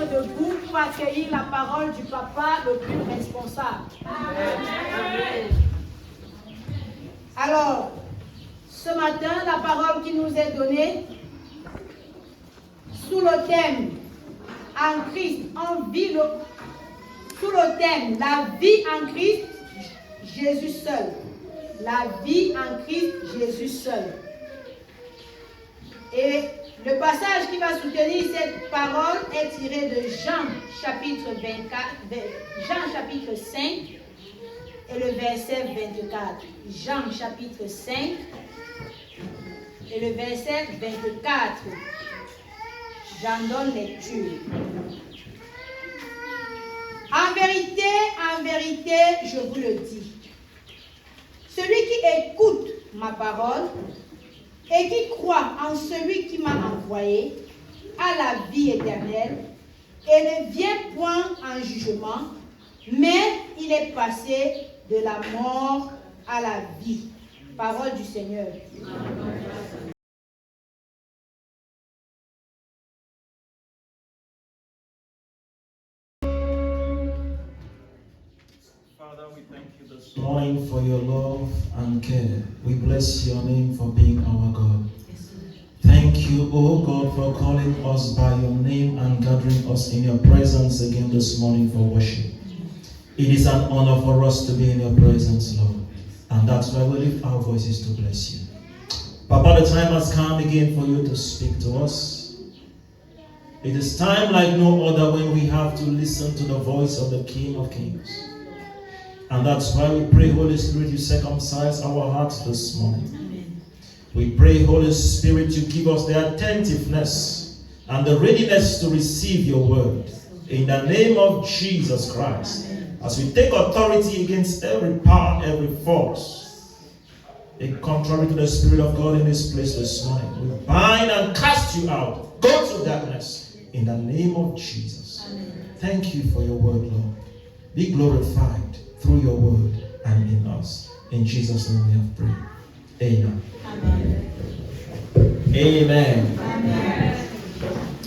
mettre debout pour accueillir la parole du papa le plus responsable. Alors, ce matin, la parole qui nous est donnée, sous le thème en Christ, sous le thème la vie en Christ, Jésus seul. La vie en Christ, Jésus seul. Et le passage qui va soutenir cette parole est tiré de Jean chapitre 5 et le verset 24. Jean chapitre 5 et le verset 24. J'en donne lecture. En vérité, je vous le dis. Celui qui écoute ma parole et qui croit en celui qui m'a envoyé a la vie éternelle et ne vient point en jugement, mais il est passé de la mort à la vie. Parole du Seigneur. Father, we thank you this morning for your love and care. We bless your name for being our God. Thank you, O God, for calling us by your name and gathering us in your presence again this morning for worship. It is an honor for us to be in your presence, Lord. And that's why we lift our voices to bless you. Papa, the time has come again for you to speak to us. It is time like no other when we have to listen to the voice of the King of Kings. And that's why we pray, Holy Spirit, you circumcise our hearts this morning. Amen. We pray, Holy Spirit, you give us the attentiveness and the readiness to receive your word. In the name of Jesus Christ. Amen. As we take authority against every power, every force, contrary to the Spirit of God in this place this morning, we bind and cast you out. Go to darkness. In the name of Jesus. Amen. Thank you for your word, Lord. Be glorified through your word and in us. In Jesus' name we have prayed. Amen. Amen. Amen. Amen.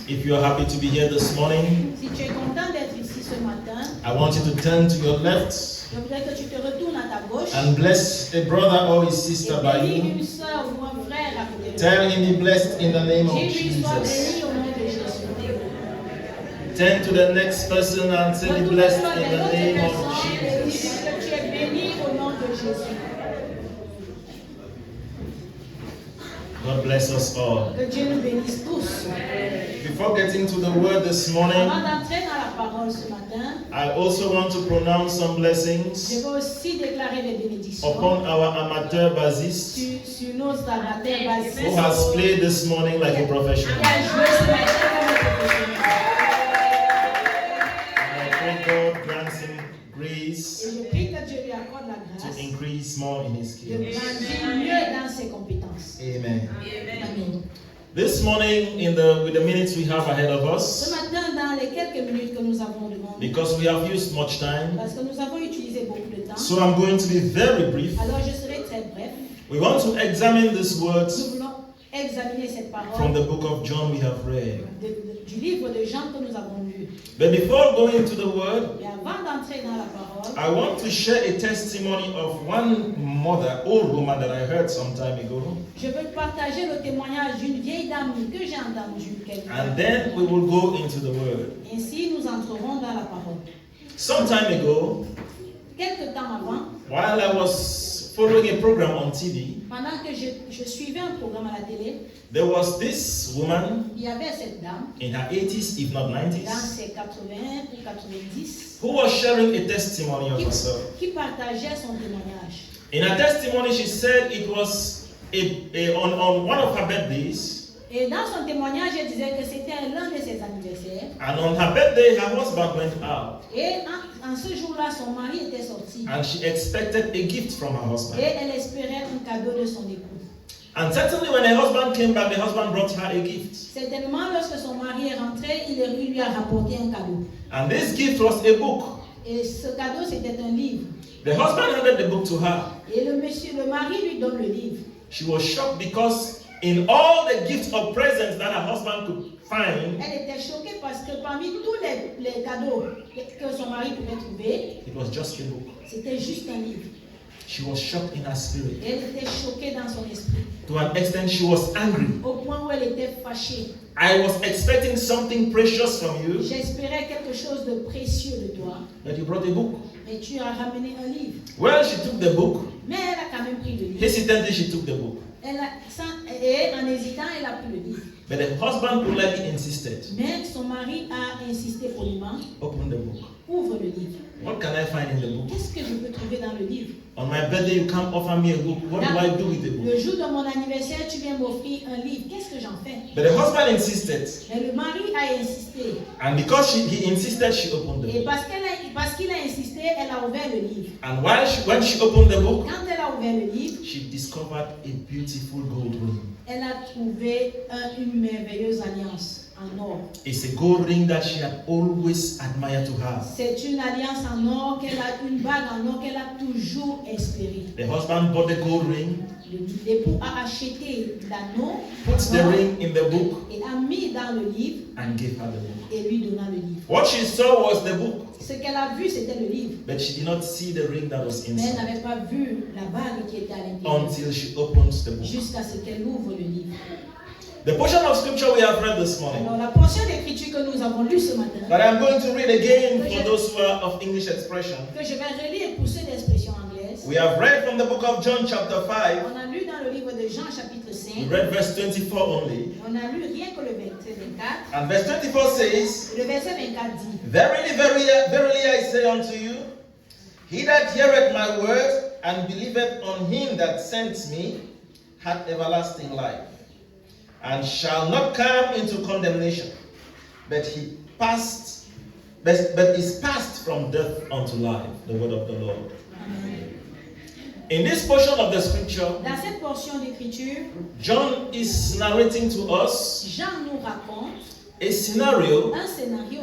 If you are happy to be here this morning, Si tu es content d'être ici ce matin, I want you to turn to your left je voudrais que tu te retournes à ta gauche and bless a brother or his et sister by bénis you. une soeur ou un frère à côté de toi. Tell him be blessed in the name of Dis-lui, sois Jesus. béni au nom de Jésus. Turn to the next person and say be blessed in the name of Jesus. Que tu es béni au nom de Jésus. God bless us all. Que Dieu nous bénisse tous. Before getting to the word this morning, Avant d'entrer dans la parole ce matin, I also want to pronounce some je blessings veux aussi déclarer des bénédictions upon our amateur bassist sur nos amateurs who basiques has played this morning like a professional. qui a joué ce matin comme un professionnel. And I pray God grants him Et grace je prie que Dieu lui accorde la to grâce increase more in his de skills. grandir mieux dans ses compétences. Amen. Amen. This morning, with the minutes we have ahead of Ce us, matin, dans les quelques minutes que nous avons devant nous, because we have used much time, parce que nous avons utilisé beaucoup de temps, so I'm going to be very brief. alors je serai très bref. We want to examine these Nous words voulons examiner cette from parole the book of John we have read. du livre de Jean que nous avons lu. But before going to the word, Et avant d'entrer dans la parole, I want to share a testimony of one mother, old woman that I heard some time ago. je veux partager le témoignage d'une vieille dame que j'ai entendue quelque And part. then we will go into the word. Ainsi, nous entrerons dans la parole. Some time ago, Quelque temps avant, while I was following a program on TV, pendant que je suivais un programme à la télé, there was this woman il y avait cette dame in her 80s, if not dans 90s, ses 80 ou 90 who was sharing a testimony of herself. qui partageait son témoignage. In her testimony, she said it was on one of her birthdays, Et dans son témoignage, elle disait que c'était l'un de ses anniversaires. and on her birthday, her husband went out, Et en ce jour-là, son mari était sorti. and she expected a gift from her Et husband. elle espérait un cadeau de son époux. And certainly, when her husband came back, the husband brought her a gift. Certainement, lorsque son mari est rentré, il lui a rapporté un cadeau. And this gift was a book. Et ce cadeau, c'était un livre. The husband handed the book to her. Et le mari lui donne le livre. She was shocked because in all the gifts or presents that her husband find, Elle était choquée parce que parmi tous les cadeaux que son mari pouvait trouver, it was just a book. c'était juste un livre. She was shocked in her spirit. Elle était choquée dans son esprit, To an extent, she was angry. au point où elle était fâchée. I was expecting something precious from you, J'espérais quelque chose de précieux de toi, but you brought a book. mais tu as ramené un livre. Well, she took the book. Mais elle a quand même pris le livre. Hesitantly, she took the book. Et en hésitant, elle a pris le livre. But the husband politely insisted, Mais son mari a insisté poliment, open the book. ouvre le livre. What can I find in the book? Qu'est-ce que je peux trouver dans le livre? On my birthday, you can't offer me a book. What do I do with the book? Le jour de mon anniversaire, tu viens m'offrir un livre. Qu'est-ce que j'en fais? But the husband insisted. Mais le mari a insisté. And because he insisted, she opened the Et book. parce qu'il a insisté, elle a ouvert le livre. And when she opened the book, Quand elle a ouvert le livre, she discovered a beautiful gold ring. elle a trouvé une merveilleuse alliance en or. It's a gold ring that she had always admired to have. C'est une alliance en or, une bague en or qu'elle a toujours espérée. The husband bought the gold ring, L'époux a acheté l'anneau put the ring in the book, et a mis dans le livre and gave her the book. et lui donna le livre. What she saw was the book, Ce qu'elle a vu, c'était le livre. but she did not see the ring that was Mais elle inside n'avait pas vu la bague qui était à l'intérieur until she opens the book. jusqu'à ce qu'elle ouvre le livre. The portion of scripture we have read this morning, Alors la portion d'écriture que nous avons lue ce matin, that I'm going to read again for those who are of English expression. que je vais relire pour ceux d'expression anglaise, We have read from the book of John chapter 5. on a lu dans le livre de Jean chapitre We 5, read verse 24 only. on a lu rien que le verset 24, And verse 24 says, le verset 24 dit, Verily, verily I say unto you, he that heareth my word and believeth on him that sent me hath everlasting life, and shall not come into condemnation, but is passed from death unto life. The word of the Lord. In this portion of the scripture, dans cette portion d'écriture, John is narrating to us Jean nous raconte a scenario un scénario,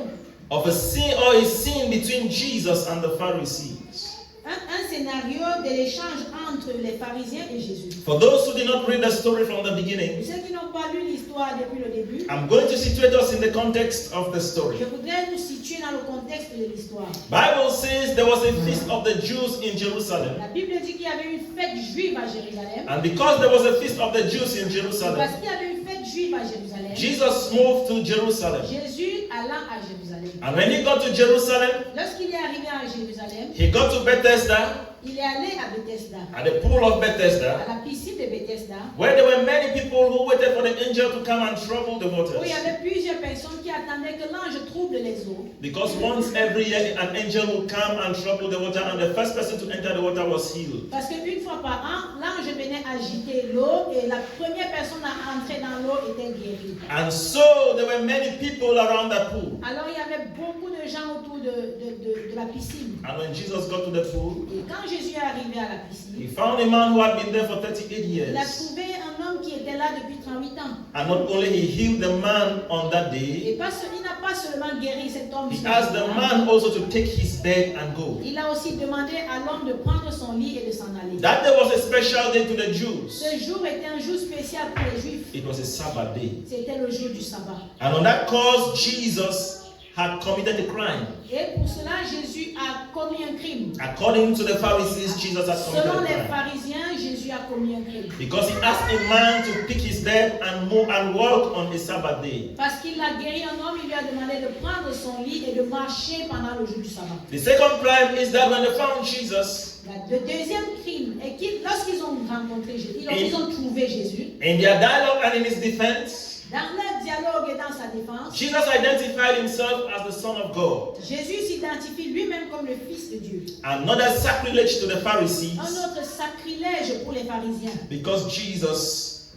of a scene between Jesus and the Pharisees. un scénario de l'échange entre les pharisiens et Jésus. For those who did not read the story from the beginning, Ceux qui n'ont pas lu l'histoire depuis le début, I'm going to situate us in the context of the story. je voudrais nous situer dans le contexte de l'histoire. Bible says there was a feast of the Jews in Jerusalem. La Bible dit qu'il y avait une fête juive à Jérusalem. And because there was a feast of the Jews in Parce Jerusalem, qu'il y avait une fête juive à Jérusalem, Jesus moved to Jerusalem. Jésus allant à Jérusalem. And when he got to Jerusalem, Lorsqu'il est arrivé à Jérusalem, he got to Bethesda, il est allé à Bethesda, at the pool of à Bethesda, la piscine de Bethesda, where there were many people who waited for the angel to come and trouble the où waters. il y avait plusieurs personnes qui attendaient que l'ange trouble les eaux. Because once every year an angel would come and trouble the water, and the first person to enter the water was healed. Parce qu'une fois par an, l'ange venait agiter l'eau et la première personne à entrer dans l'eau était guérie. And so there were many people around the pool. Alors il y avait beaucoup de gens autour de la piscine. And when Jesus got to the pool, Et quand Jésus est arrivé à la he piscine, found a man who had been there for 38 il a years. trouvé un homme qui était là depuis 38 ans. And not only he healed the man on that day, Et il n'a pas seulement guéri cet homme. he asked the man also to take his bed and go. Il a aussi demandé à l'homme de prendre son lit et de s'en aller. That day was a special day to the Jews. Ce jour était un jour spécial pour les Juifs. It was a Sabbath day. C'était le jour du sabbat. And on that cause, Jesus had committed a crime. Et pour cela, Jésus a commis un crime. According to the Pharisees, Jesus had committed Selon a les crime. pharisiens, Jésus a commis un crime. Because he asked a man to pick his bed and move and walk on a Sabbath day. Parce qu'il a guéri un homme, il lui a demandé de prendre son lit et de marcher pendant le jour du sabbat. The second crime is that when they found Jesus, Le deuxième crime est que lorsqu'ils ont rencontré Jésus, ils ont trouvé Jésus, in their dialogue and in his defense, dans leur dialogue et dans sa défense, Jesus identified himself as the Son of God. Jésus s'identifie lui-même comme le Fils de Dieu. Another sacrilege to the Pharisees, Un autre sacrilège pour les pharisiens. because Jesus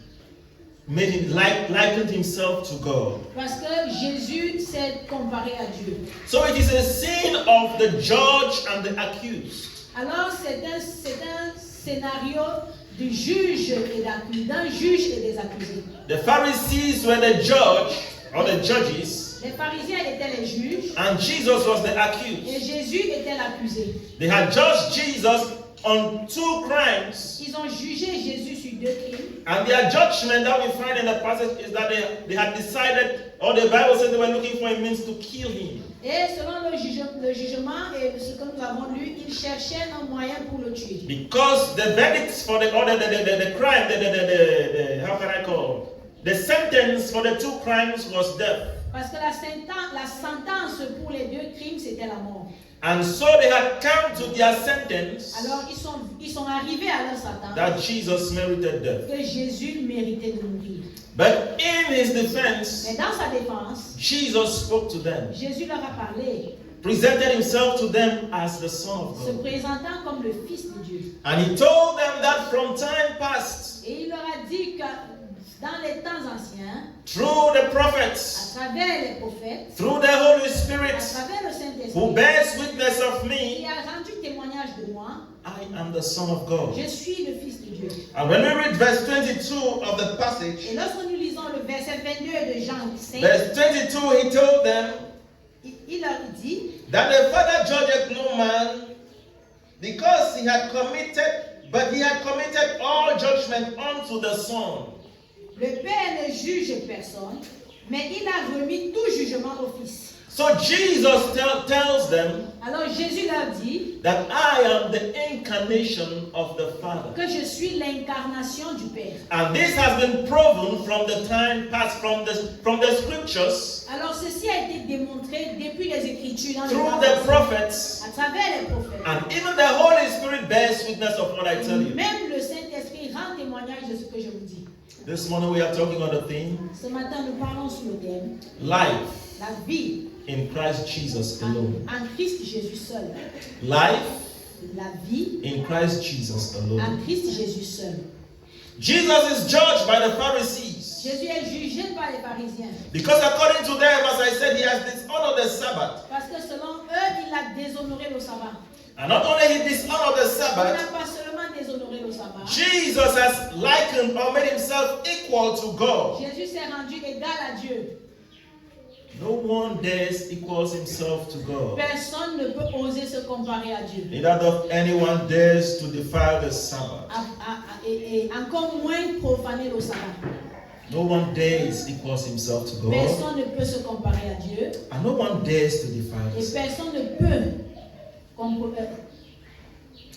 likened himself to God. Parce que Jésus s'est comparé à Dieu. So it is a sin of the judge and the accused. Alors c'est un scénario du juge et d'un juge et des accusés. The Pharisees were the judge or the judges, Les pharisiens étaient les juges and Jesus was the et accused. Jésus était l'accusé. They had judged Jesus on 2 crimes, Ils ont jugé Jésus sur 2 crimes. and their judgment that we find in the passage is that they had decided or the Bible said they were looking for a means to kill him. Et selon le jugement et ce que nous avons lu, ils cherchaient un moyen pour le tuer. Because the verdicts for the crime, how can I call it? The sentence for the two crimes was death. Parce que la sentence pour les deux crimes, c'était la mort. And so they had come to their sentence. Alors ils sont arrivés à leur sentence. That Jesus merited death. Que Jésus méritait de mourir. But in his defense, Mais dans sa défense, Jesus spoke to them. Jésus leur a parlé. Presented himself to them as the Son of Se God. présentant comme le Fils de Dieu. And he told them that from time past, Et il leur a dit que dans les temps anciens, through the à prophets, travers les prophètes, through the Holy à Spirit, travers le who Saint-Esprit, bears witness of qui me, a rendu témoignage de moi, I am the Son of God. je suis le Fils de Dieu. And when we read verse 22 of the passage, Et lorsque nous lisons le verset 22 de Jean 5, verse 22, he told them il leur dit that the Father judgeth no man because he had committed all judgment unto the Son. le Père ne juge personne, mais il a remis tout jugement au Fils. So Jesus tells them Alors Jésus leur dit that I am the incarnation of the Father. que je suis l'incarnation du Père. And this has been proven from the time past, from the scriptures, Alors ceci a été démontré depuis les Écritures, dans les through temps the anciens, prophets, à travers les prophètes. and even the Holy Spirit bears witness of what I tell you. Même le Saint-Esprit rend témoignage de ce que je vous dis. This morning we are talking on the theme, Ce matin, nous parlons sur le thème life la vie in Christ Jesus en alone. Christ Jésus seul. Life La vie in Christ Jesus en alone. Christ Jésus seul. Jesus is judged by the Pharisees Jésus est jugé par les pharisiens. because according to them, as I said, he has dishonored the Sabbath. Parce que selon eux, il a déshonoré le sabbat. And not only he dishonored the Il Sabbath, n'a pas seulement déshonoré le sabbat. Jesus has likened or made himself equal to God. Jésus s'est rendu égal à Dieu. No one dares equals himself to God. Personne ne peut oser se comparer à Dieu. Neither doth anyone dares to defile the Sabbath. Et encore moins profaner le sabbat. No one dares equals himself to God. Personne ne peut se comparer à Dieu. And no one dares to defile the Et Sabbath. personne ne peut comparer.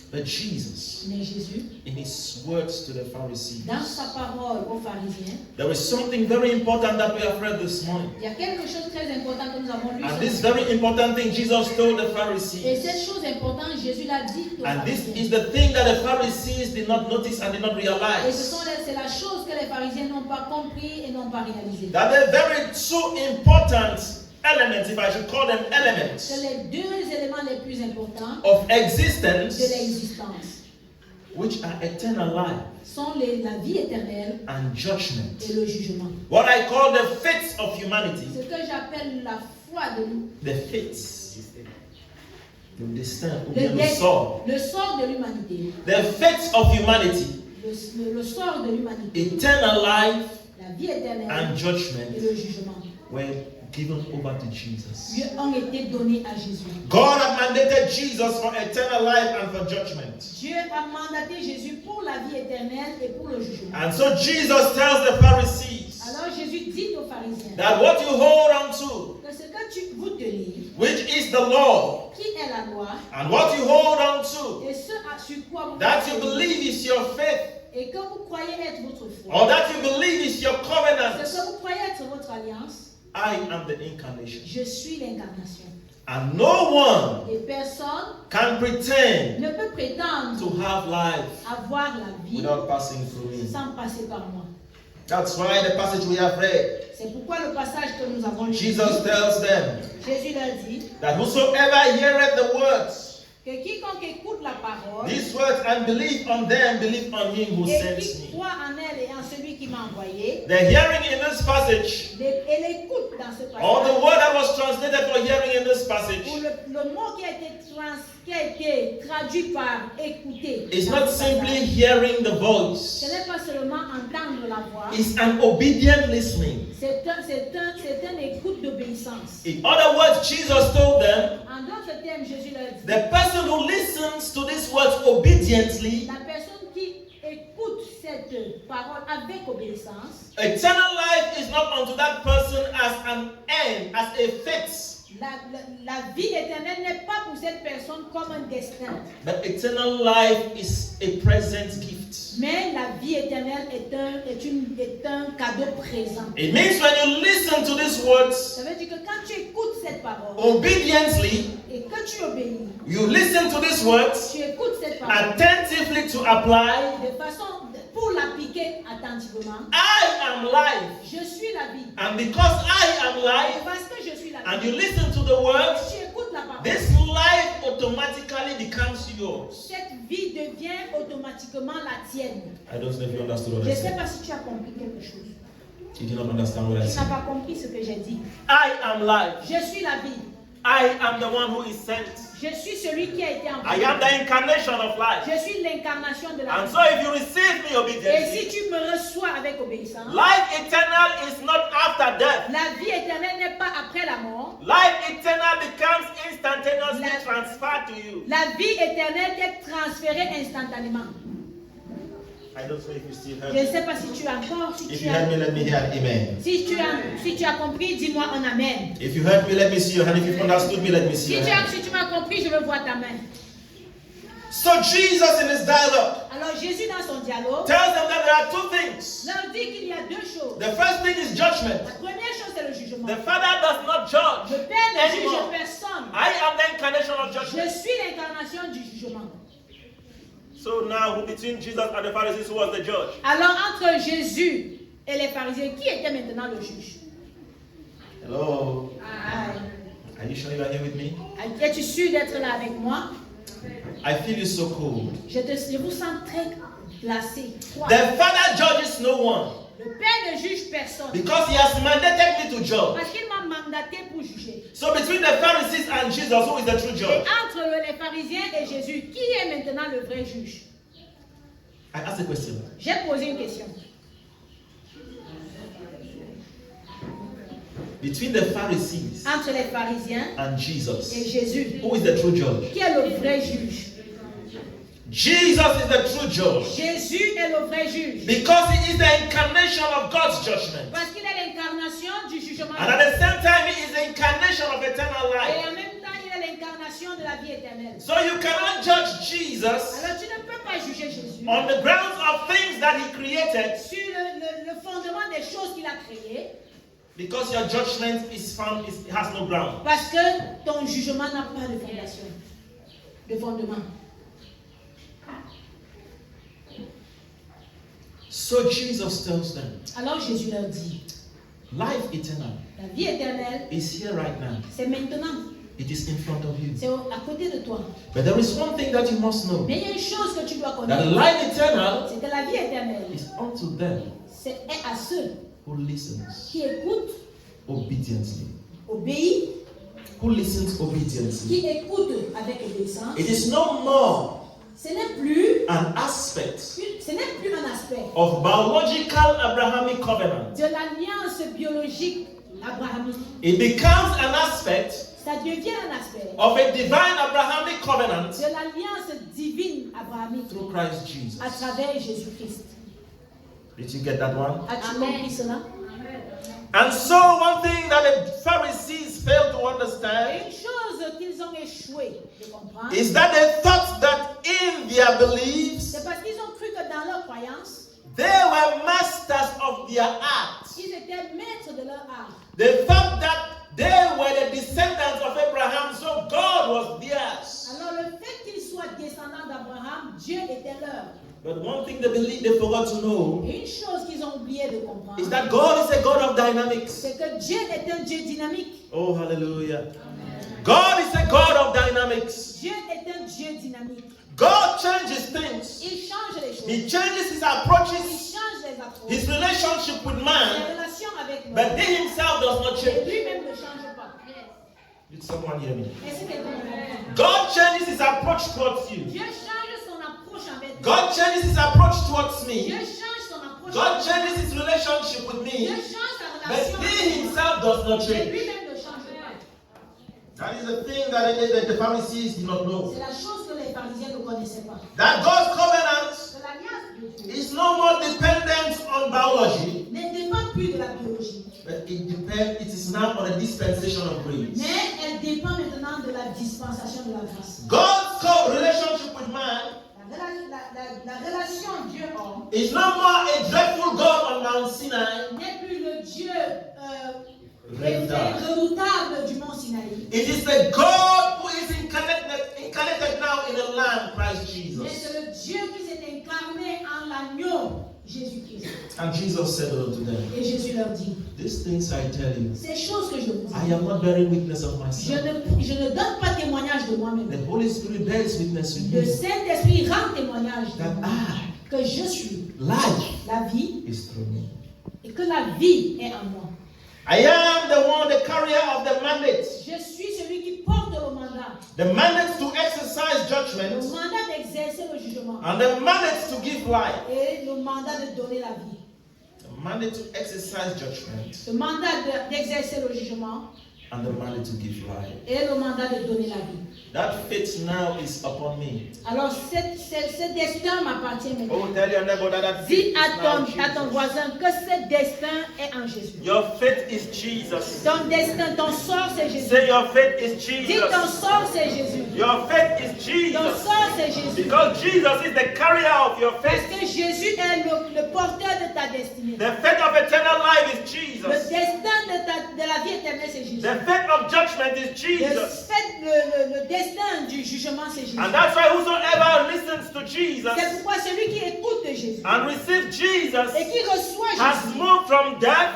But Jesus, Mais Jésus, in his words to the Pharisees, dans sa parole aux pharisiens, there is something very important that we have read this morning. il y a quelque chose de très important que nous avons lu. And ce this matin. very important thing Jesus told the Et cette Pharisees. chose importante, Jésus l'a dit aux And this pharisiens. is the thing that the Pharisees did not notice and did not Et realize. c'est la chose que les pharisiens n'ont pas compris et n'ont pas réalisé. That the very two important elements, if I should call them Que elements, les deux éléments les plus importants of de existence, l'existence which are eternal life sont la vie éternelle and judgment. et le jugement. What I call the fates of humanity. Ce que j'appelle la foi de nous, The fates. Le destin ou bien le sort. le sort de l'humanité, The fates of humanity. le sort de l'humanité, Eternal life la vie éternelle and et judgment le jugement were given over to Jesus. ont été donnés à Jésus. God had mandated Jesus for eternal life and for judgment. Dieu a mandaté Jésus pour la vie éternelle et pour le jugement. And so Jesus tells the Pharisees Alors Jésus dit aux pharisiens that what you hold on to, que ce que vous tenez, which is the law, qui est la loi, and what you hold on to, et ce sur quoi vous that you croyez, believe is your faith, et que vous croyez être votre foi, or that you believe is your ce covenant, que vous croyez être votre alliance, I am the incarnation. je suis l'incarnation. And no one Et personne can pretend ne peut prétendre to have life avoir la vie without passing through me. sans passer par moi. That's why the passage we have read, C'est pourquoi le passage que nous avons lu, Jesus tells them Jésus leur dit that whosoever heareth the words, que quiconque écoute la parole these words, and believe on them, believe on him who et sent qui me. croit en elle et en celui qui m'a envoyé, The hearing in this passage, et l'écoute dans ce or the passage, word that was translated for hearing in this passage, ou le mot qui a été traduit par écouter, is dans not ce passage, simply hearing the ce voice, n'est pas seulement entendre la voix, it's an obedient listening. c'est une écoute d'obéissance. In other words, Jesus told them, En d'autres termes, Jésus leur dit, the person who listens to these words obediently la personne qui écoute cette parole avec obéissance. Eternal life is not unto that person as an end, as a fate. La vie éternelle n'est pas pour cette personne comme un destin. But eternal life is a present gift. Mais la vie éternelle est un cadeau présent. It means when you listen to these words Ça veut dire que quand tu écoutes cette parole obediently, et que tu obéis, you listen to these words tu écoutes cette parole attentively to apply. de façon pour l'appliquer attentivement. I am life. Je suis la vie. And because I am Et life, parce que je suis la and vie, you listen to the words, tu écoutes la parole. this life automatically becomes yours. Cette vie devient automatiquement la tienne. I don't know if you understood what Je I ne sais said. pas si tu as compris quelque chose. You did not understand what I Tu n'as said. pas compris ce que j'ai dit. I am life. Je suis la vie. I am the one who is sent. Je suis celui qui a été I envoyé. am the incarnation of life. Je suis l'incarnation de la And vie. so if you receive me Et obediently, si tu me reçois avec obéissance, life eternal is not after death. la vie éternelle n'est pas après la mort. Life eternal becomes instantaneously transferred to you. La vie éternelle est transférée instantanément. I don't know if you still heard Je ne me. sais pas si tu as encore, If you heard me, let me hear an amen. si tu as compris, dis-moi un amen. If you heard me, let me see your hand. If you've understood me, let me see your hand. Si tu m'as compris, je veux voir ta main. So Jesus in his dialogue Alors Jésus dans son dialogue tells them that there are two things. leur dit qu'il y a deux choses. The first thing is judgment. La première chose, c'est le jugement. The Father does not judge Le Père ne juge anymore. personne. I am the incarnation of Je judgment. suis l'incarnation du jugement. So now, between Jesus and the Pharisees, who was the judge? Alors entre Jésus et les pharisiens, qui était maintenant le juge? Hello. Aïe. Are you sure you are here with me? Es-tu sûr d'être là avec moi? I feel you so cold. Je vous sens très glacé, froid. The Father judges no one Le Père ne juge personne because he has mandated me to judge. parce qu'il m'a mandaté pour juger. So between the Pharisees and Jesus, who is the true Et judge? entre les pharisiens et Jésus, qui est maintenant le vrai juge? I asked a question. J'ai posé une question. Between the Pharisees Entre les pharisiens and et Jesus, Jésus, who is the true judge? qui est le vrai juge? Jesus is the true judge Jésus est le vrai juge. because he is the incarnation of God's judgment. Parce qu'il est l'incarnation du jugement. And at the same time, he is the incarnation of eternal Et life. en même temps, il est l'incarnation de la vie éternelle. So you cannot judge Jesus Alors tu ne peux pas juger Jésus on the grounds of things that he created sur le fondement des choses qu'il a créées, because your judgment is found, it has no ground. parce que ton jugement n'a pas de fondation, de fondement. So Jesus tells them, Alors Jésus leur dit, life eternal la vie éternelle, is here right now. c'est maintenant, It is in front of you. c'est à côté de toi. But there is one thing that you must know. Mais il y a une chose que tu dois That connaître, life eternal c'est que la vie éternelle, is unto them c'est à ceux who listens qui écoutent, obediently. obéissent, Who listens obediently. qui écoutent avec obéissance. It is no more Ce n'est plus an aspect un aspect of biological Abrahamic covenant. de l'alliance biologique abrahamique. It becomes an aspect Ça devient un aspect of a divine Abrahamic covenant de l'alliance divine abrahamique through Christ Jesus. à travers Jésus-Christ. Did you get that one? As-tu compris cela? And so one thing that the Pharisees failed to Et understand une chose qu'ils ont échoué de comprendre, is that they thought that in their beliefs c'est parce qu'ils ont cru que dans leur croyance, they were masters of their art. ils étaient maîtres de leur art. They thought that they were the descendants of Abraham, so God was theirs. Alors le fait qu'ils soient descendants d'Abraham, Dieu était leur. But one thing they forgot to know Et une chose qu'ils ont oublié de comprendre, is that God is a God of dynamics. c'est que Dieu est un Dieu dynamique. Oh, hallelujah. God is a God of dynamics. Dieu est un Dieu dynamique. God changes things. Il change les choses. He changes his Il approaches, change les approches. his relationship with Les man, relations avec l'homme. but he himself does not Et change. lui-même ne change pas. Did someone hear me? Est-ce que quelqu'un comprend? God changes his approach towards you. Dieu change son approche avec God changes his approach towards Dieu me. change son approche God avec changes his relationship with Dieu me, change sa but relation he avec himself does not Et change. lui-même ne change pas. That is the thing that the Pharisees did not know. C'est la chose que les pharisiens ne connaissaient pas. That God's covenant Que l'alliance de Dieu is no more dependent on biology, ne dépend plus de la biologie, but it is now on a dispensation of grace. mais elle dépend maintenant de la dispensation de la grâce. God's relationship with man La relation Dieu-homme is no more a dreadful God on Mount Sinai. n'est plus le Dieu Redoutable. redoutable du mont Sinaï. It is the God who is incarnated now in the Lamb, Christ Mais Jesus. c'est le Dieu qui s'est incarné en l'agneau, Jésus-Christ. And Jesus said unto them, Et Jésus leur dit, these things I tell you, ces choses que je vous I dis, am not bearing witness of myself. je ne donne pas témoignage de moi-même. The Holy Spirit bears witness with Le me Saint-Esprit rend témoignage that que je suis life la vie is through me. et que la vie est en moi. I am the one, the carrier of the mandate. Je suis celui qui porte le mandat. The mandate to exercise Le judgment mandat d'exercer le jugement. and the mandate to give life. Et le mandat de donner la vie. The mandate to exercise judgment Le mandat d'exercer le jugement and the mandate to give life. et le mandat de donner la vie. That fate now is upon me. Alors, ce destin m'appartient maintenant. Oh, tell your neighbor that Dis fate is now à ton Jesus. voisin que ce destin est en Jésus. Your fate is Jesus. Ton destin, ton sort, c'est Jésus. Say your fate is Dis Jesus. ton sort, c'est Jésus. Your fate is Ton Jesus. sort, c'est Jésus. Because Jesus is the carrier of your Parce fate. que Jésus est le porteur de ta destinée. The fate of eternal life is Le Jesus. destin de la vie éternelle, c'est Jésus. The fate of judgment is Jesus. Le destin du jugement, c'est Jésus. And that's why whosoever listens to Jesus C'est pourquoi celui qui écoute de Jésus and receives Jesus et qui reçoit has Jésus moved from death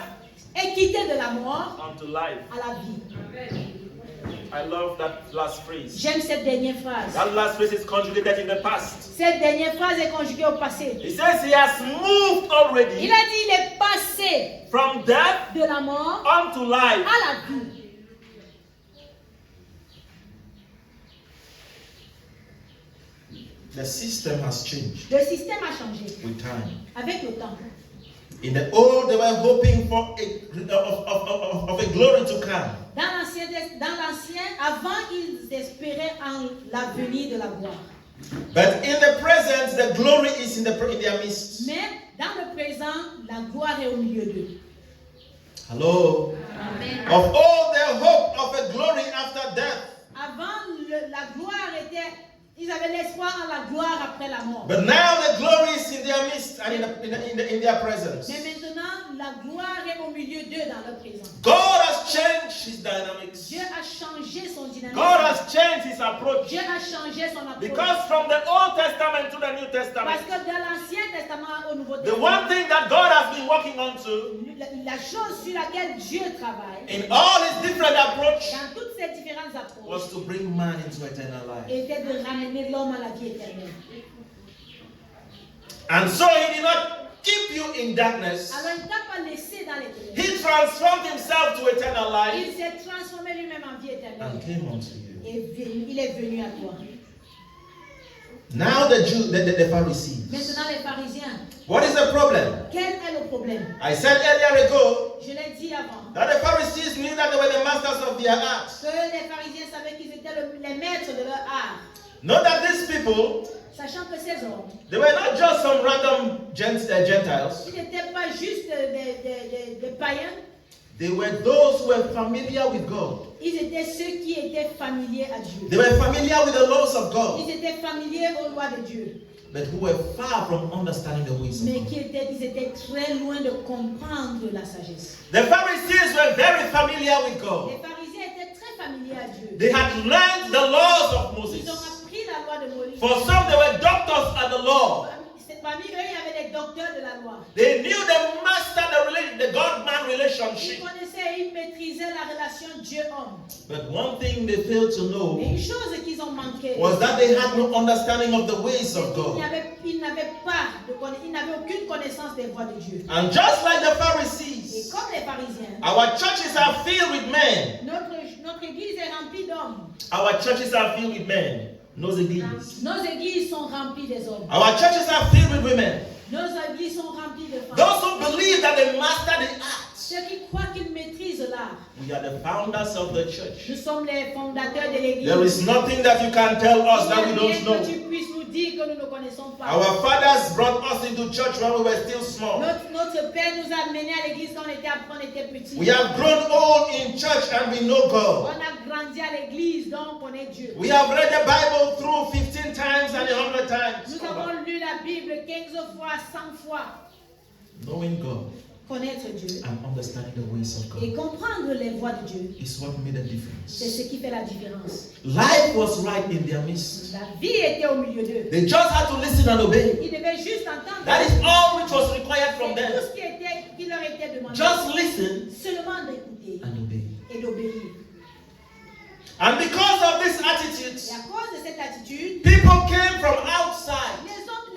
est quitté de la mort unto life. à la vie. I love that last phrase. J'aime cette dernière phrase. That last phrase is conjugated in the past. Cette dernière phrase est conjuguée au passé. He says he has moved Il already a dit il est passé from death de la mort unto life. à la vie. The system has changed Le système a changé with time. avec le temps. In the old, they were hoping for a glory to come. Dans l'ancien, avant, ils espéraient en l'avenir de la gloire. But in the present, the glory is in their midst. Mais dans le présent, la gloire est au milieu d'eux. Hello. Amen. Of all their hope of a glory after death. Avant, la gloire était... Ils avaient l'espoir en la gloire après la mort. But now the glory is in their midst and in their presence. Mais maintenant, la gloire est au milieu d'eux dans le présent. God has changed his dynamics. Dieu a changé son dynamique. God has changed his approach. Dieu a changé son approche. Because from the Old Testament to the New Parce Testament, que de l'Ancien Testament au Nouveau the Testament, one thing that God has been working on to la chose sur laquelle Dieu travaille, in all his different approach dans toutes ces différentes approches, was to bring man into eternal life. était de ramener l'homme à la vie éternelle. And so he did not keep you in darkness. Alors il ne t'a pas laissé dans les ténèbres. He transformed himself to eternal Il life s'est transformé lui-même en vie éternelle. and came unto you. Et il est venu à toi. Now the Pharisees. Maintenant les pharisiens, What is the problem? quel est le problème? I said earlier ago Je l'ai dit avant. that the Pharisees knew that they were the masters of their art. Que les pharisiens savaient qu'ils étaient les maîtres de leur art. Not that these people, Sachant que ces hommes, they were not just some random Gentiles. ils n'étaient pas juste des païens. They were those who were familiar with God. Ils étaient ceux qui étaient familiers à Dieu. They were familiar with the laws of God, Ils étaient familiers aux lois de Dieu. but who were far from understanding the ways of Mais God. ils étaient très loin de comprendre la sagesse. The Pharisees were very familiar with God. Les pharisiens étaient très familiers à Dieu. They had learned the laws of Ils ont Moses. appris la loi de Moïse. For some, they were doctors at the law. Parmi eux, il y avait des docteurs de la loi. They knew the master, the God-man Ils relationship. connaissaient et ils maîtrisaient la relation Dieu-homme. But one thing they failed to Mais know une chose qu'ils ont manqué, was that they had no understanding of the ways of God. ils n'avaient aucune connaissance des voies de Dieu. And just like the Et Pharisees, comme les pharisiens, our churches are filled with men. notre église est remplie d'hommes. Our churches are filled with men. Nos églises. Nos églises sont remplies des hommes. Our churches are filled with women. Nos églises sont remplies de femmes. Those who believe that they master the art. Ceux qui croient qu'ils maîtrisent l'art. We are the founders of the church. Nous sommes les fondateurs de l'église. There is nothing that you can tell us that we Il don't n'y a rien know. que tu puisses nous dire que nous ne connaissons pas. Our fathers brought us into church when we were still small. Notre père nous a menés à l'église quand on était petits. We have grown old in church and we know On God. a grandi à l'église, donc on connaît Dieu. We have read the Bible through 15 times and 100 times. Nous avons lu la Bible 15 fois, 100 fois. Knowing God Connaître Dieu and understanding the ways of et God comprendre les voies de Dieu, is what made a c'est difference. ce qui fait la différence. Life was right in their midst. La vie était au milieu d'eux. They just had to listen and obey. Ils devaient juste entendre. That is all which was required from C'est them. tout ce qui leur était demandé. Just listen Seulement d'écouter and obey. et d'obéir. And because of this attitude, Et à cause de cette attitude, people came from outside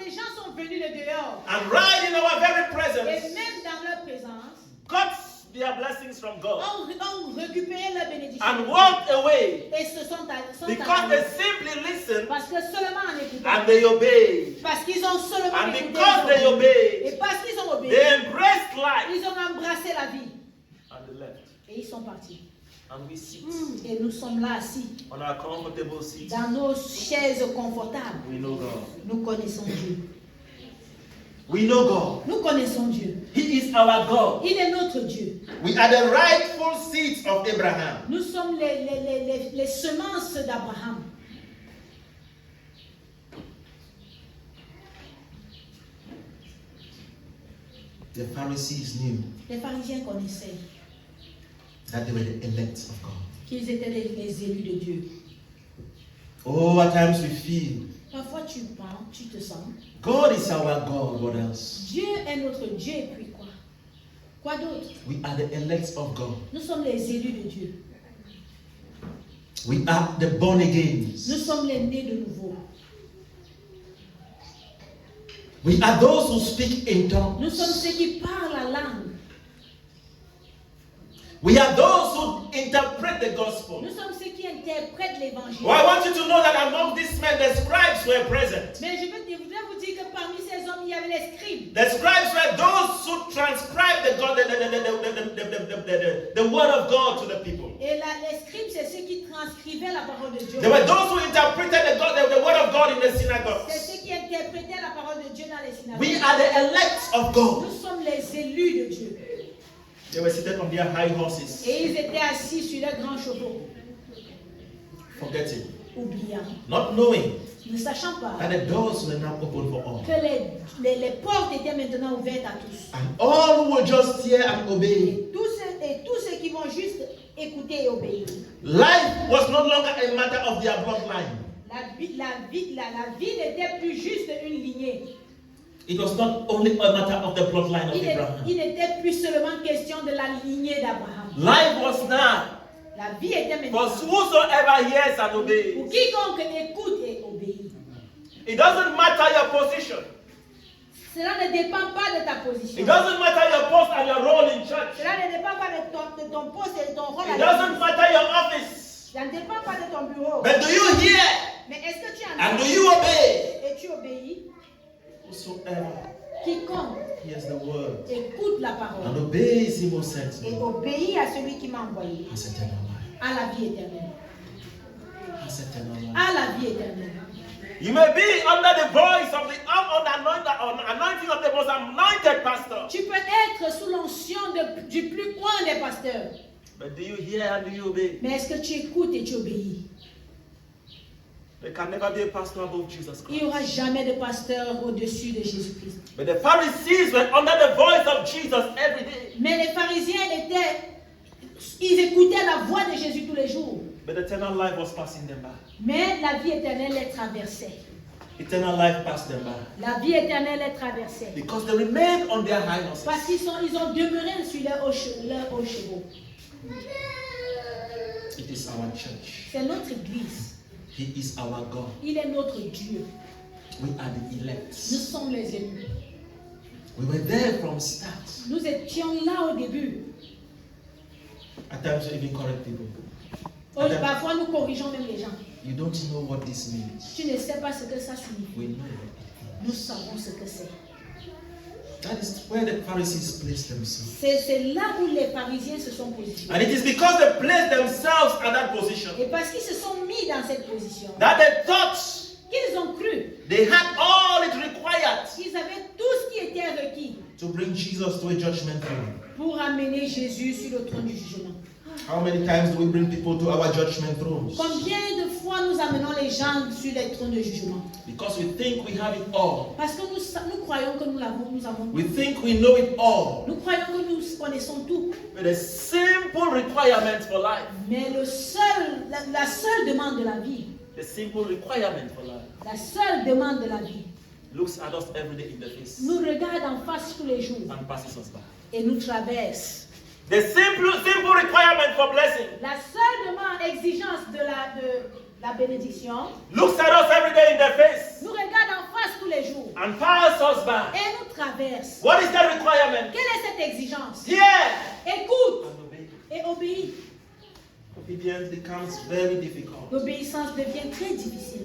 les gens sont venus de dehors. and right in our very Et presence même dans leur présence, got their blessings from God ont récupéré leur bénédiction. and walked away Et se sont because they allés. simply listened Parce que seulement en écoutant. and they obeyed. Parce qu'ils ont seulement And écouté. because they Et obeyed, parce qu'ils ont obéi, they embraced life ils ont embrassé la vie. and they left. Et ils sont partis. And we sit Et nous sommes là assis, on our comfortable seats. dans nos chaises confortables. We know God. Nous connaissons Dieu. We know God. Nous connaissons Dieu. He is our God. Il est notre Dieu. We are the rightful seeds of Abraham. Nous sommes les semences d'Abraham. The Pharisees knew Les pharisiens connaissaient that they were the elect of God. qu'ils étaient les élus de Dieu. Oh, at times we feel Parfois tu penses, tu te sens. God is our God. What else? Dieu est notre Dieu et puis quoi? Quoi d'autre? We are the elect of God. Nous sommes les élus de Dieu. We are the born Nous agains. sommes les nés de nouveau. We are those who speak in Nous sommes tongues. ceux qui parlent la langue. We are those who interpret the gospel. Nous sommes ceux qui interprètent l'évangile. Well, I want you to know that among these men, the scribes were present. Mais je voudrais vous dire que parmi ces hommes, il y avait les scribes. The scribes were those who transcribed the word of God to the people. Et les scribes, c'est ceux qui transcrivaient la parole de Dieu. They were those who interpreted the word of God in the C'est synagogues. ceux qui interprétaient la parole de Dieu dans les synagogues. We are the elect of God. Nous sommes les élus de Dieu. They were seated on their high horses, Et ils étaient assis sur leurs grands chevaux, forgetting, oubliant, not knowing ne sachant pas that the doors were now open for all. que les portes étaient maintenant ouvertes à tous. And all who will just hear and obey. Et tous ceux qui vont juste écouter et obéir. Life was no longer a matter of their bloodline. La vie n'était plus juste une lignée. It was not only a matter of the bloodline of Abraham. Il n'était plus seulement question de la lignée d'Abraham. Life was now La vie était for maintenant whosoever hears and pour obeys. quiconque écoute et obéit. It doesn't matter your position. Cela ne dépend pas de ta position. It doesn't matter your post and your role in church. Cela ne dépend pas de ton poste et de ton rôle. It doesn't matter your office. Ça ne dépend pas de ton bureau. But do you hear Mais est-ce que tu and do entends you obey? et tu obéis? Whosoever Quiconque hears the word écoute la and parole obeys him who sent et me obéit à celui qui m'a envoyé, has eternal life. à la vie éternelle. Has eternal life. À la vie éternelle. You may be under the voice of the anointing of the most anointed pastor. Tu peux être sous l'onction du plus grand des pasteurs. But do you hear and do you obey? Mais est-ce que tu écoutes et tu obéis? There can never be a pastor above Jesus Il n'y Christ. aura jamais de pasteur au-dessus de Jésus-Christ. But the Pharisees were under the voice of Jesus every day. Mais les pharisiens ils écoutaient la voix de Jésus tous les jours. But eternal life was passing them by. Mais la vie éternelle les traversait. Eternal life passed them by. La vie éternelle les traversait. Because they remained on their high horses. Parce qu'ils ont demeuré sur leurs hauts chevaux. It is our church. C'est notre église. He is our God. Il est notre Dieu. We are the elect. Nous sommes les élus. We were there from start. Nous étions là au début. At times we even correct people. Parfois, nous corrigeons même les gens. You don't know what this means. Tu ne sais pas ce que ça signifie. We know what it Nous savons ce que c'est. means. That is where the Pharisees placed themselves. C'est là où les pharisiens se sont positionnés. And it is because they placed themselves at that position Et parce qu'ils se sont mis dans cette position, that they thought qu'ils ont cru they had all it required qu'ils avaient tout ce qui était requis to bring Jesus to a judgment throne. pour amener Jésus sur le trône du jugement. How many times do we bring people to our judgment thrones? Combien de fois nous amenons les gens sur les trônes de jugement? Because we think we have it all. Parce que nous croyons que nous avons We think we know it all. Nous croyons que nous connaissons tout. But a simple requirement for life. Mais la seule demande de la vie, The simple requirement for life la seule demande de la vie, looks at us every day in the face nous regarde en face tous les jours and passes us by. et nous traverse. The simple requirement for blessing La seule demande, exigence de la bénédiction, looks at us every day in the face nous regarde en face tous les jours and passes us by. et nous traverse. What is that requirement? Quelle est cette exigence? Hear Écoute and obey. et obéis. Obedience becomes very difficult. L'obéissance devient très difficile.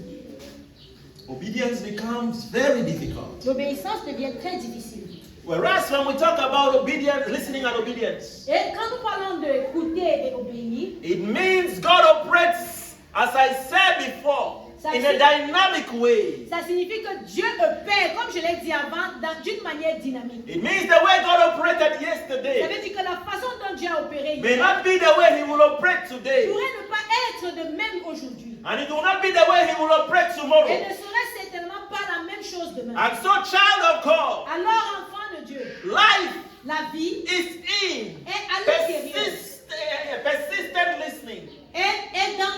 Obedience becomes very difficult. L'obéissance devient très difficile. Whereas when we talk about obedience, listening and obedience, Et quand nous parlons d'écouter et obéir, it means God operates, as I said before, in a dynamic way. ça signifie que Dieu opère, comme je l'ai dit avant, d'une manière dynamique. It means the way God operated Ça yesterday veut dire que la façon dont Dieu a opéré may hier not be the way He will operate today, pourrait ne pas être de même aujourd'hui. and it will not be the way He will operate Et tomorrow. ne serait certainement pas la même chose demain. And so, child of God, Alors, enfant de Dieu, life la vie is in est à l'intérieur, persistent listening. est dans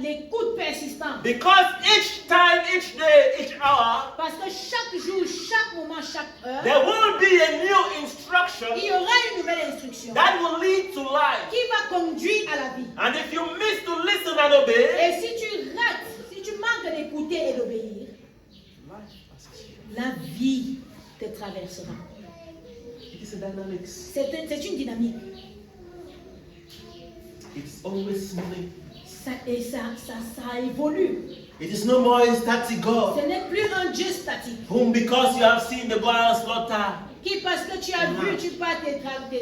l'écoute persistante. Because each time, each day, each hour, Parce que chaque jour, chaque moment, chaque heure, there will be a new instruction il y aura une nouvelle instruction that will lead to life. qui va conduire à la vie. And if you miss to listen and obey, Et si tu rates, si tu manques d'écouter et d'obéir, la vie te traversera. it is a dynamics. C'est une dynamique. It's always moving. Ça évolue. It is no more a static God, Ce n'est plus un Dieu statique. whom because you have seen the God slaughter, Qui, parce que tu as vu, tu pars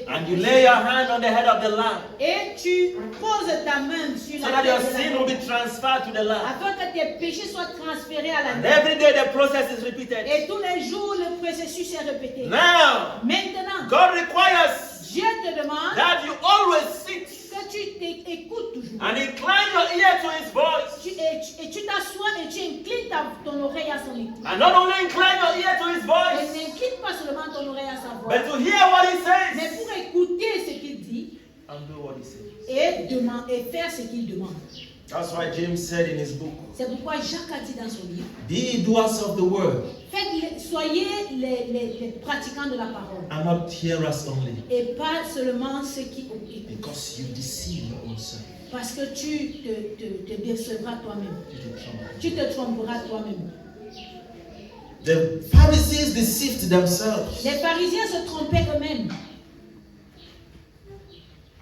and you lay your hand on the head of the lamb, et tu poses ta main sur so la that your tête de sin la will be transferred to the lamb. afin que tes péchés soient transférés à la And terre. every day the process is repeated. Et tous les jours, le processus est répété. Now, Maintenant, God requires Dieu te demande that you always sit que tu écoutes toujours. and incline your ear to His voice. Et tu t'assois et tu inclines ton oreille à son écoute. And not only incline your ear to His Et voice, n'incline pas seulement ton oreille à sa voix, but to hear what He mais says pour écouter ce qu'il dit and do what He says. et faire ce qu'il demande. That's why James said in his book, C'est pourquoi Jacques a dit dans son livre, be doers of the word soyez les pratiquants de la parole and not hearers only, et pas seulement ceux qui écoutent. because you deceive your own self. Parce que tu te décevras toi-même. Tu te tromperas toi-même. The Pharisees deceived themselves. Les pharisiens se trompaient eux-mêmes.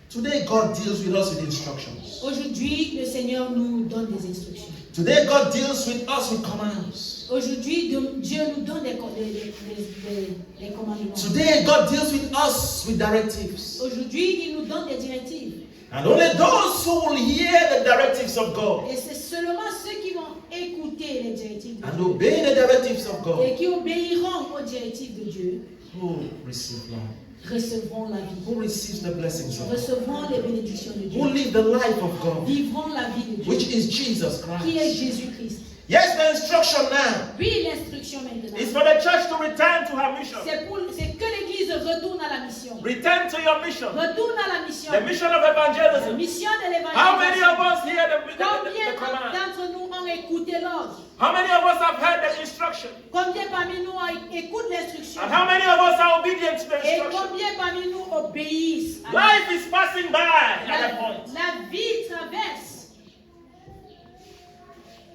Today God deals with us with instructions. Aujourd'hui, le Seigneur nous donne des instructions. Today God deals with us with commands. Aujourd'hui, Dieu nous donne des commandements. Today God deals with us with directives. Aujourd'hui, il nous donne des directives. And only those who will hear the directives of God Et c'est seulement ceux qui vont écouter les directives de and Dieu obey the directives of God et qui obéiront aux directives de Dieu who receive life, recevront la vie. who receive the blessings of God, Recevront les bénédictions de who Dieu. live the life of God, Vivront la vie de Dieu, which is Jesus qui est Christ. Jésus-Christ. Yes, the instruction now Oui, l'instruction maintenant, is for the church to return to her mission. c'est que l'Église retourne à la mission. Return to your mission. Retourne à la mission. The mission of La evangelism. mission de How many of l'évangile. us hear the Combien command? d'entre nous ont écouté l'ordre? How many of us have heard the instruction? Combien parmi nous écoutent l'instruction? And how many of us are obedient to the Et instruction? combien parmi nous obéissent? à la- Life is passing by at that point. La vie traverse.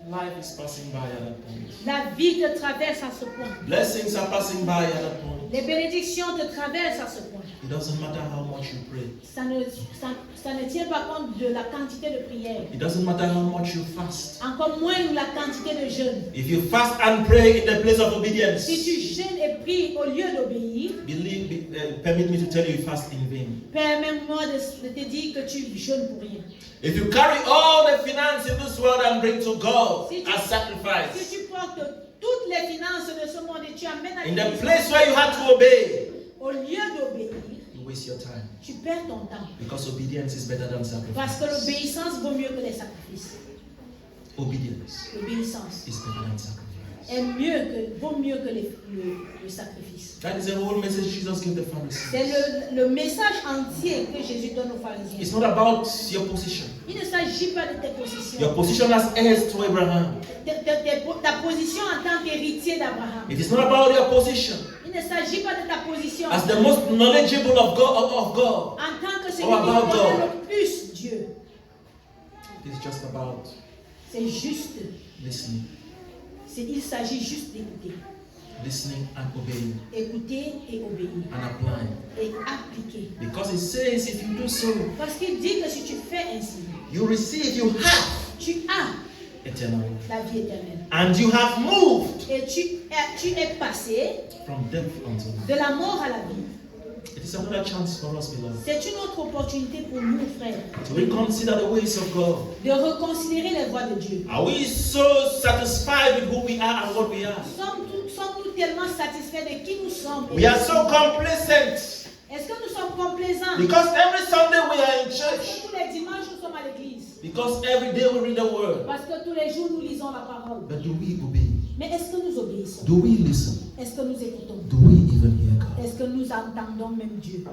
Life is passing by at that point. La vie te traverse à ce point. Blessings are passing by at that point. Les bénédictions te traversent à ce point. It doesn't matter how much you pray. Ça ne tient pas compte de la quantité de prière. It doesn't matter how much you fast. Encore moins la quantité de jeûne. If you fast and pray in the place of obedience, Si tu jeûnes et pries au lieu d'obéir, permit me to tell you, you fast in vain. permets-moi de te dire que tu jeûnes pour rien. If you carry all the finance in this world and bring to God Si as tu sacrifice, portes toutes les finances de ce monde et tu amènes à in the l'église, place where you had to obey, au lieu d'obéir, you waste your time. tu perds ton temps. Because obedience is better than Parce que sacrifice. l'obéissance vaut mieux que les sacrifices. Obedience L'obéissance is better than sacrifice. vaut mieux que le sacrifice. That is the whole message Jesus gave the Pharisees. C'est le message entier que Jésus donne aux pharisiens. It's not about your position. Il ne s'agit pas de tes positions. Your position as heirs to Abraham. Ta position en tant qu'héritier d'Abraham. It is not about your position Il ne s'agit pas de ta position as the most knowledgeable of God. en tant que celui qui about connaît God. le plus Dieu. It is just about C'est juste. listening. Il s'agit juste d'écouter. Listening and obeying Écouter et obéir. and applying. Et appliquer. Because it says if you do so, Parce qu'il dit que si tu fais ainsi, you receive, you have tu as eternal life. la vie éternelle. And you have moved Et tu es passé from death unto life. de la mort à la vie. It is another chance for us, beloved, C'est une autre opportunité pour nous, frères, to reconsider the ways of God. de reconsidérer les voies de Dieu. Are we so satisfied with who we are and what we are? Sommes-nous tellement satisfaits de qui nous sommes? We are so complacent Est-ce que nous sommes complaisants? because every Sunday we are in Parce church. que tous les dimanches nous sommes à l'église. Because every day we read the word. Parce que tous les jours nous lisons la parole. But do we obey? Mais est-ce que nous obéissons? Do we listen? Est-ce que nous écoutons? Do we even hear God? Est-ce que nous entendons même Dieu?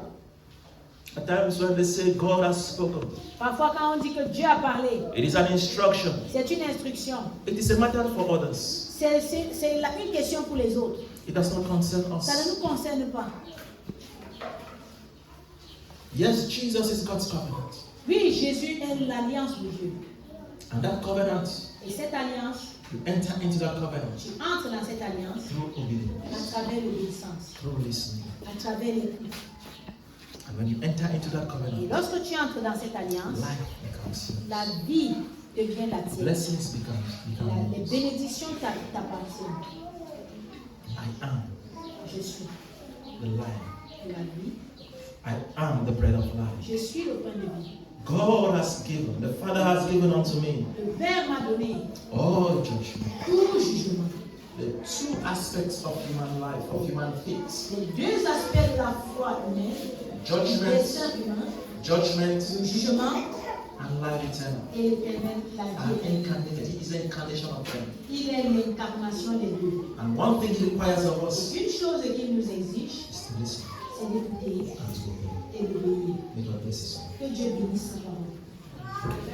At times when they say God has spoken, Parfois quand on dit que Dieu a parlé, it is an instruction. c'est une instruction. It is a matter for others. C'est une question pour les autres. It does not concern Ça ne us. nous concerne pas. Yes, Jesus is God's covenant. Oui, Jésus est l'alliance de Dieu. And that covenant, Et cette alliance, you enter into that covenant tu entres dans cette alliance through à obedience, travers l'obéissance, through listening. à travers l'écoute. And when you enter into that Et covenant, lorsque tu entres dans cette alliance, life becomes yours. la vie devient la tienne. Blessings become Les yours. bénédictions t'appartiennent. I am Je suis the life. la vie. I am the bread of life. Je suis le pain de vie. God has given, the Father has given unto me Le Père m'a donné all judgment. tout jugement. The two aspects of human life, of human faith. Les deux aspects de la foi humaine, le Judgment, destin humain, judgment, le jugement and life eternal. et l'éternel, la Are vie. incarnated. He is the incarnation of them. Il est l'incarnation des deux. And one thing He requires of us Une chose qu'il nous exige, is to listen c'est d'écouter and to obey. et d'obéir. May God bless us all. Que Dieu bénisse sa parole.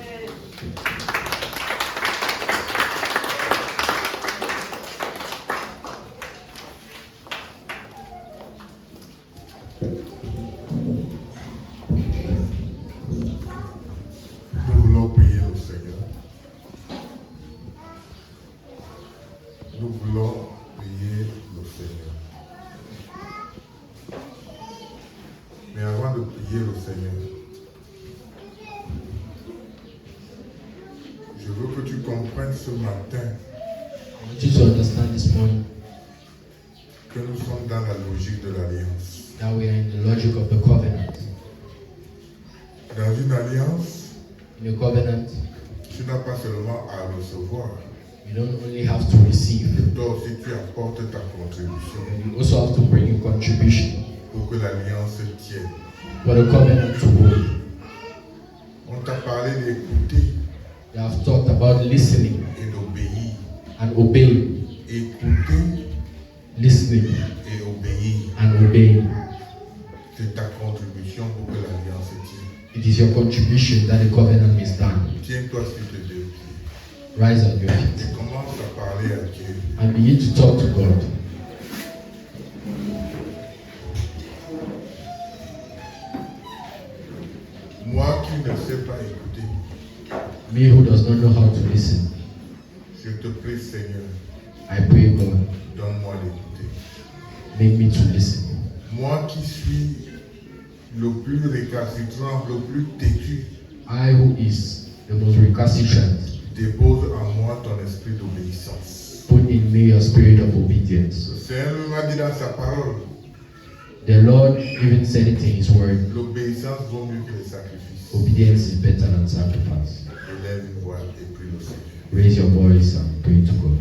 Nous voulons prier le Seigneur. Nous voulons prier le Seigneur. Mais avant de prier le Seigneur, je veux que tu comprennes ce matin I want you to understand this morning que nous sommes dans la logique de l'alliance. that we are in the logic of the covenant. Dans une alliance, In a covenant, tu n'as pas seulement à recevoir, you don't only have to receive, mais toi aussi tu apportes ta contribution but you also have to bring your contribution pour que l'alliance tienne. for the covenant to hold. On t'a parlé d'écouter They have talked about listening et d'obéir. and obeying, Écouter listening et obéir. and obeying. C'est ta contribution pour que l'alliance tienne. It is your contribution that the covenant is done. Tiens-toi sur tes deux pieds. Rise on your feet Et commence à parler à Dieu. and begin to talk to God. Moi qui ne sais pas écouter, Me who does not know how to listen, je Je te prie, Seigneur, I pray, God, donne-moi d'écouter. make me to listen. Moi qui suis le plus récalcitrant, le plus têtu, I, who is the most recalcitrant, dépose en moi ton esprit d'obéissance. put in me a spirit of obedience. Le Seigneur m'a dit dans sa parole, The Lord even said it in His word. l'obéissance vaut mieux que les sacrifices. Obedience is better than sacrifice. Élève une voix et prie le Seigneur. Raise your voice and pray to God.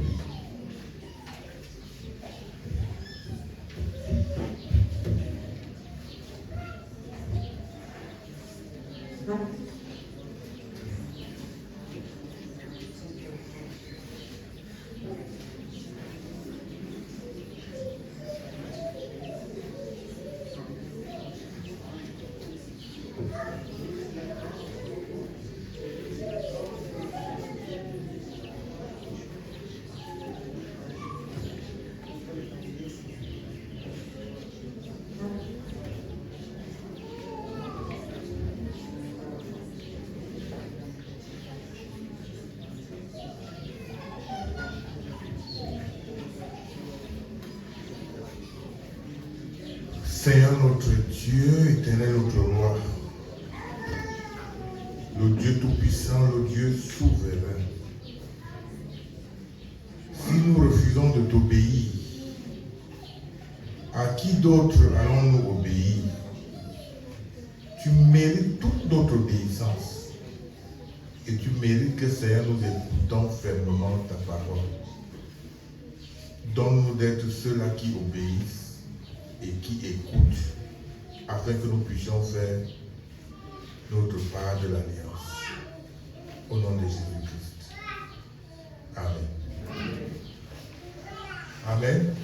Seigneur notre Dieu, éternel notre roi, le Dieu tout-puissant, le Dieu souverain, si nous refusons de t'obéir, à qui d'autre allons-nous obéir? Tu mérites toute notre obéissance et tu mérites que, Seigneur, nous écoutons fermement ta parole. Donne-nous d'être ceux-là qui obéissent et qui écoutent, afin que nous puissions faire notre part de l'alliance. Au nom de Jésus-Christ. Amen. Amen.